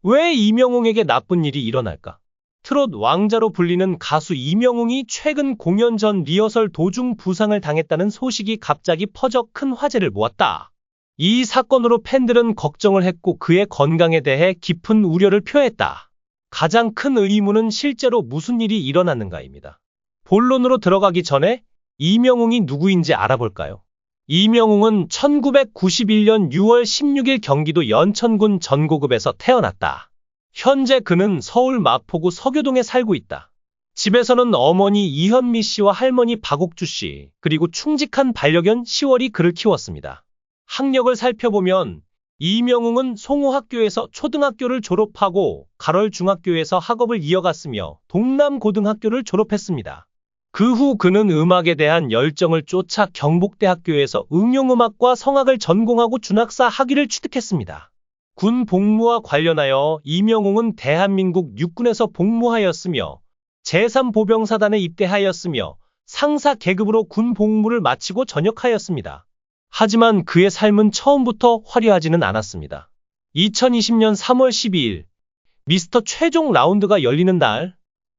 왜 이명웅에게 나쁜 일이 일어날까? 트롯 왕자로 불리는 가수 이명웅이 최근 공연 전 리허설 도중 부상을 당했다는 소식이 갑자기 퍼져 큰 화제를 모았다. 이 사건으로 팬들은 걱정을 했고 그의 건강에 대해 깊은 우려를 표했다. 가장 큰 의문은 실제로 무슨 일이 일어났는가입니다. 본론으로 들어가기 전에 이명웅이 누구인지 알아볼까요? 이명웅은 1991년 6월 16일 경기도 연천군 전고급에서 태어났다. 현재 그는 서울 마포구 서교동에 살고 있다. 집에서는 어머니 이현미 씨와 할머니 박옥주 씨, 그리고 충직한 반려견 시월이 그를 키웠습니다. 학력을 살펴보면 이명웅은 송호학교에서 초등학교를 졸업하고 가롤중학교에서 학업을 이어갔으며 동남고등학교를 졸업했습니다. 그 후 그는 음악에 대한 열정을 쫓아 경북대학교에서 응용음악과 성악을 전공하고 준학사 학위를 취득했습니다. 군 복무와 관련하여 이명웅은 대한민국 육군에서 복무하였으며 제3보병사단에 입대하였으며 상사 계급으로 군 복무를 마치고 전역하였습니다. 하지만 그의 삶은 처음부터 화려하지는 않았습니다. 2020년 3월 12일 미스터 최종 라운드가 열리는 날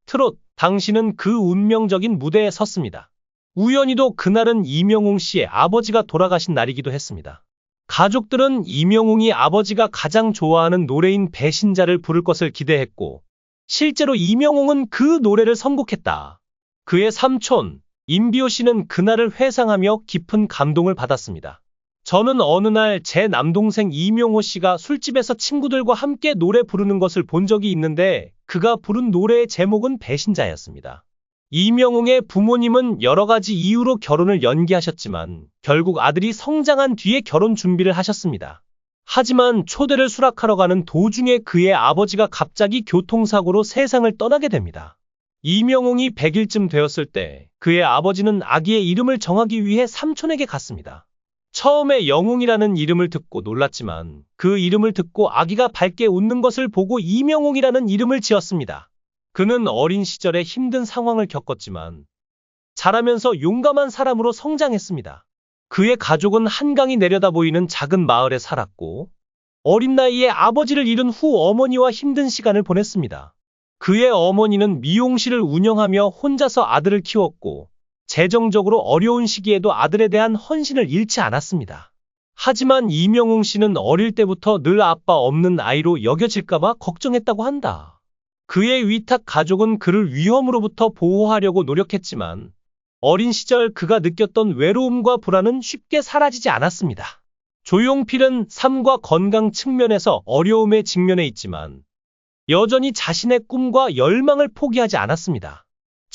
트롯 당신은 그 운명적인 무대에 섰습니다. 우연히도 그날은 이명웅 씨의 아버지가 돌아가신 날이기도 했습니다. 가족들은 이명웅이 아버지가 가장 좋아하는 노래인 배신자를 부를 것을 기대했고 실제로 이명웅은 그 노래를 선곡했다. 그의 삼촌 임비호 씨는 그날을 회상하며 깊은 감동을 받았습니다. 저는 어느 날 제 남동생 이명호 씨가 술집에서 친구들과 함께 노래 부르는 것을 본 적이 있는데 그가 부른 노래의 제목은 배신자였습니다. 이명웅의 부모님은 여러 가지 이유로 결혼을 연기하셨지만 결국 아들이 성장한 뒤에 결혼 준비를 하셨습니다. 하지만 초대를 수락하러 가는 도중에 그의 아버지가 갑자기 교통사고로 세상을 떠나게 됩니다. 이명웅이 100일쯤 되었을 때 그의 아버지는 아기의 이름을 정하기 위해 삼촌에게 갔습니다. 처음에 영웅이라는 이름을 듣고 놀랐지만 그 이름을 듣고 아기가 밝게 웃는 것을 보고 이명웅이라는 이름을 지었습니다. 그는 어린 시절에 힘든 상황을 겪었지만 자라면서 용감한 사람으로 성장했습니다. 그의 가족은 한강이 내려다 보이는 작은 마을에 살았고 어린 나이에 아버지를 잃은 후 어머니와 힘든 시간을 보냈습니다. 그의 어머니는 미용실을 운영하며 혼자서 아들을 키웠고 재정적으로 어려운 시기에도 아들에 대한 헌신을 잃지 않았습니다. 하지만 이명웅 씨는 어릴 때부터 늘 아빠 없는 아이로 여겨질까봐 걱정했다고 한다. 그의 위탁 가족은 그를 위험으로부터 보호하려고 노력했지만 어린 시절 그가 느꼈던 외로움과 불안은 쉽게 사라지지 않았습니다. 조용필은 삶과 건강 측면에서 어려움에 직면해 있지만 여전히 자신의 꿈과 열망을 포기하지 않았습니다.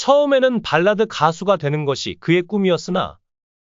처음에는 발라드 가수가 되는 것이 그의 꿈이었으나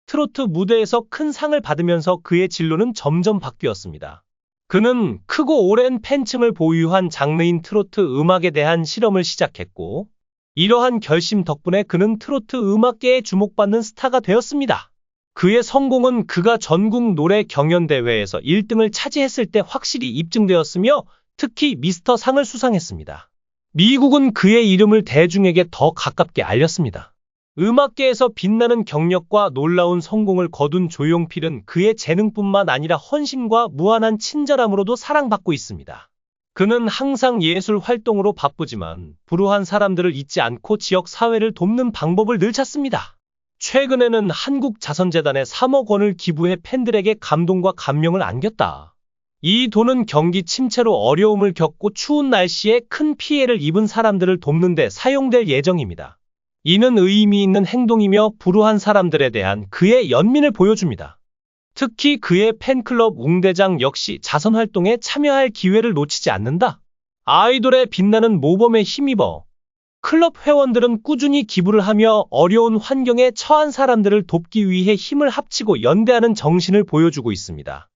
트로트 무대에서 큰 상을 받으면서 그의 진로는 점점 바뀌었습니다. 그는 크고 오랜 팬층을 보유한 장르인 트로트 음악에 대한 실험을 시작했고 이러한 결심 덕분에 그는 트로트 음악계에 주목받는 스타가 되었습니다. 그의 성공은 그가 전국 노래 경연대회에서 1등을 차지했을 때 확실히 입증되었으며 특히 미스터 상을 수상했습니다. 미국은 그의 이름을 대중에게 더 가깝게 알렸습니다. 음악계에서 빛나는 경력과 놀라운 성공을 거둔 조용필은 그의 재능뿐만 아니라 헌신과 무한한 친절함으로도 사랑받고 있습니다. 그는 항상 예술 활동으로 바쁘지만 불우한 사람들을 잊지 않고 지역 사회를 돕는 방법을 늘 찾습니다. 최근에는 한국자선재단에 3억 원을 기부해 팬들에게 감동과 감명을 안겼다. 이 돈은 경기 침체로 어려움을 겪고 추운 날씨에 큰 피해를 입은 사람들을 돕는 데 사용될 예정입니다. 이는 의미 있는 행동이며 불우한 사람들에 대한 그의 연민을 보여줍니다. 특히 그의 팬클럽 웅대장 역시 자선활동에 참여할 기회를 놓치지 않는다. 아이돌의 빛나는 모범에 힘입어 클럽 회원들은 꾸준히 기부를 하며 어려운 환경에 처한 사람들을 돕기 위해 힘을 합치고 연대하는 정신을 보여주고 있습니다.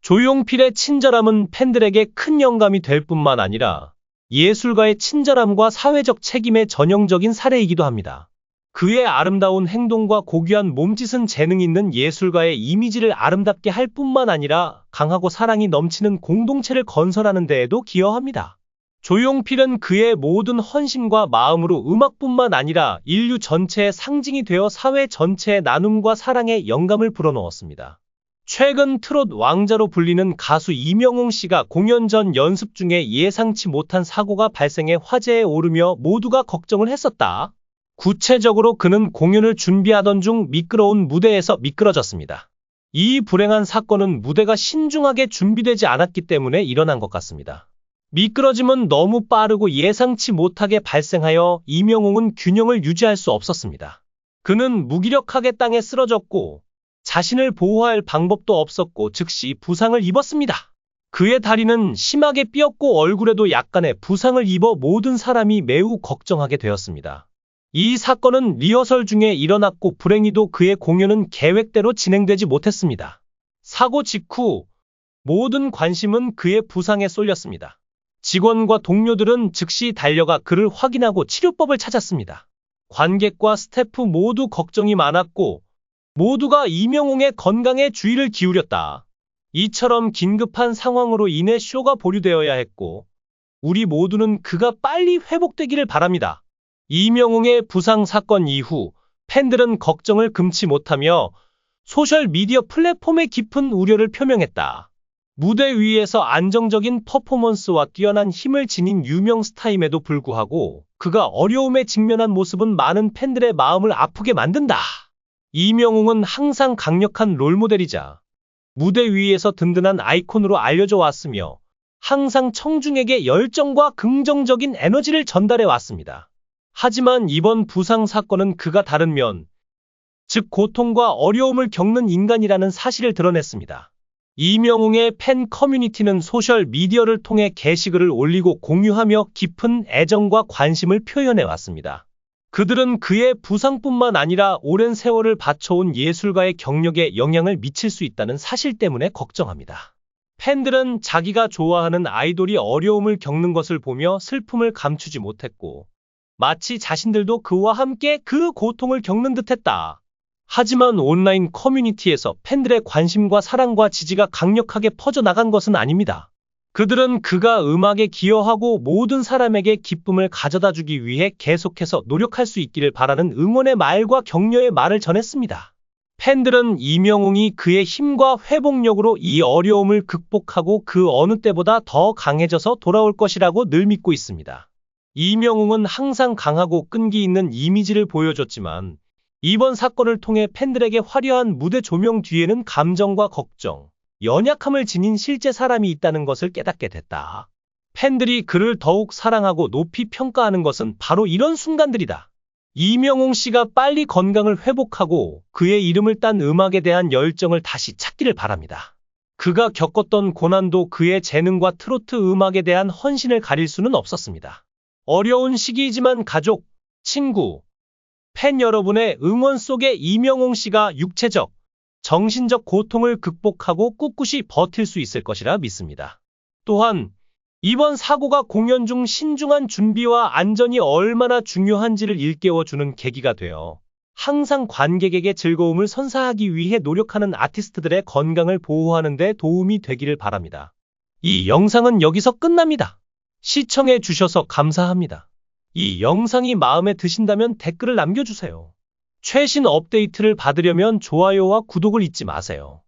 조용필의 친절함은 팬들에게 큰 영감이 될 뿐만 아니라 예술가의 친절함과 사회적 책임의 전형적인 사례이기도 합니다. 그의 아름다운 행동과 고귀한 몸짓은 재능 있는 예술가의 이미지를 아름답게 할 뿐만 아니라 강하고 사랑이 넘치는 공동체를 건설하는 데에도 기여합니다. 조용필은 그의 모든 헌신과 마음으로 음악뿐만 아니라 인류 전체의 상징이 되어 사회 전체의 나눔과 사랑에 영감을 불어넣었습니다. 최근 트롯 왕자로 불리는 가수 이명웅 씨가 공연 전 연습 중에 예상치 못한 사고가 발생해 화제에 오르며 모두가 걱정을 했었다. 구체적으로 그는 공연을 준비하던 중 미끄러운 무대에서 미끄러졌습니다. 이 불행한 사건은 무대가 신중하게 준비되지 않았기 때문에 일어난 것 같습니다. 미끄러짐은 너무 빠르고 예상치 못하게 발생하여 이명웅은 균형을 유지할 수 없었습니다. 그는 무기력하게 땅에 쓰러졌고 자신을 보호할 방법도 없었고 즉시 부상을 입었습니다. 그의 다리는 심하게 삐었고 얼굴에도 약간의 부상을 입어 모든 사람이 매우 걱정하게 되었습니다. 이 사건은 리허설 중에 일어났고 불행히도 그의 공연은 계획대로 진행되지 못했습니다. 사고 직후 모든 관심은 그의 부상에 쏠렸습니다. 직원과 동료들은 즉시 달려가 그를 확인하고 치료법을 찾았습니다. 관객과 스태프 모두 걱정이 많았고 모두가 이명웅의 건강에 주의를 기울였다. 이처럼 긴급한 상황으로 인해 쇼가 보류되어야 했고 우리 모두는 그가 빨리 회복되기를 바랍니다. 이명웅의 부상 사건 이후 팬들은 걱정을 금치 못하며 소셜미디어 플랫폼에 깊은 우려를 표명했다. 무대 위에서 안정적인 퍼포먼스와 뛰어난 힘을 지닌 유명 스타임에도 불구하고 그가 어려움에 직면한 모습은 많은 팬들의 마음을 아프게 만든다. 이명웅은 항상 강력한 롤모델이자 무대 위에서 든든한 아이콘으로 알려져 왔으며 항상 청중에게 열정과 긍정적인 에너지를 전달해 왔습니다. 하지만 이번 부상 사건은 그가 다른 면, 즉 고통과 어려움을 겪는 인간이라는 사실을 드러냈습니다. 이명웅의 팬 커뮤니티는 소셜 미디어를 통해 게시글을 올리고 공유하며 깊은 애정과 관심을 표현해 왔습니다. 그들은 그의 부상뿐만 아니라 오랜 세월을 바쳐온 예술가의 경력에 영향을 미칠 수 있다는 사실 때문에 걱정합니다. 팬들은 자기가 좋아하는 아이돌이 어려움을 겪는 것을 보며 슬픔을 감추지 못했고 마치 자신들도 그와 함께 그 고통을 겪는 듯했다. 하지만 온라인 커뮤니티에서 팬들의 관심과 사랑과 지지가 강력하게 퍼져나간 것은 아닙니다. 그들은 그가 음악에 기여하고 모든 사람에게 기쁨을 가져다 주기 위해 계속해서 노력할 수 있기를 바라는 응원의 말과 격려의 말을 전했습니다. 팬들은 이명웅이 그의 힘과 회복력으로 이 어려움을 극복하고 그 어느 때보다 더 강해져서 돌아올 것이라고 늘 믿고 있습니다. 이명웅은 항상 강하고 끈기 있는 이미지를 보여줬지만 이번 사건을 통해 팬들에게 화려한 무대 조명 뒤에는 감정과 걱정, 연약함을 지닌 실제 사람이 있다는 것을 깨닫게 됐다. 팬들이 그를 더욱 사랑하고 높이 평가하는 것은 바로 이런 순간들이다. 이명웅 씨가 빨리 건강을 회복하고 그의 이름을 딴 음악에 대한 열정을 다시 찾기를 바랍니다. 그가 겪었던 고난도 그의 재능과 트로트 음악에 대한 헌신을 가릴 수는 없었습니다. 어려운 시기이지만 가족, 친구, 팬 여러분의 응원 속에 이명웅 씨가 육체적, 정신적 고통을 극복하고 꿋꿋이 버틸 수 있을 것이라 믿습니다. 또한 이번 사고가 공연 중 신중한 준비와 안전이 얼마나 중요한지를 일깨워주는 계기가 되어 항상 관객에게 즐거움을 선사하기 위해 노력하는 아티스트들의 건강을 보호하는 데 도움이 되기를 바랍니다. 이 영상은 여기서 끝납니다. 시청해 주셔서 감사합니다. 이 영상이 마음에 드신다면 댓글을 남겨주세요. 최신 업데이트를 받으려면 좋아요와 구독을 잊지 마세요.